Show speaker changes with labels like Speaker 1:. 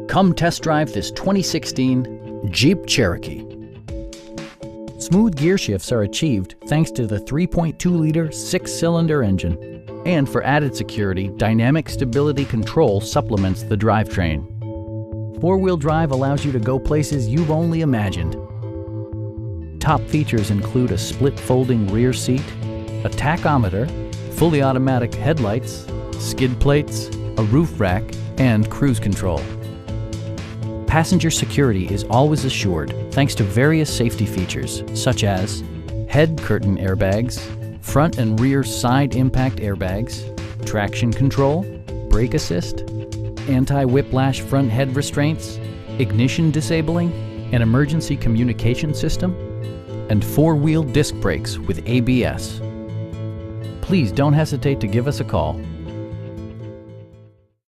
Speaker 1: Come test drive this 2016 Jeep Cherokee. Smooth gear shifts are achieved thanks to the 3.2-liter six-cylinder engine. And for added security, dynamic stability control supplements the drivetrain. Four-wheel drive allows you to go places you've only imagined. Top features include a split folding rear seat, a tachometer, fully automatic headlights, skid plates, a roof rack, and cruise control. Passenger security is always assured thanks to various safety features such as head curtain airbags, front and rear side impact airbags, traction control, brake assist, anti-whiplash front head restraints, ignition disabling, an emergency communication system, and four-wheel disc brakes with ABS. Please don't hesitate to give us a call.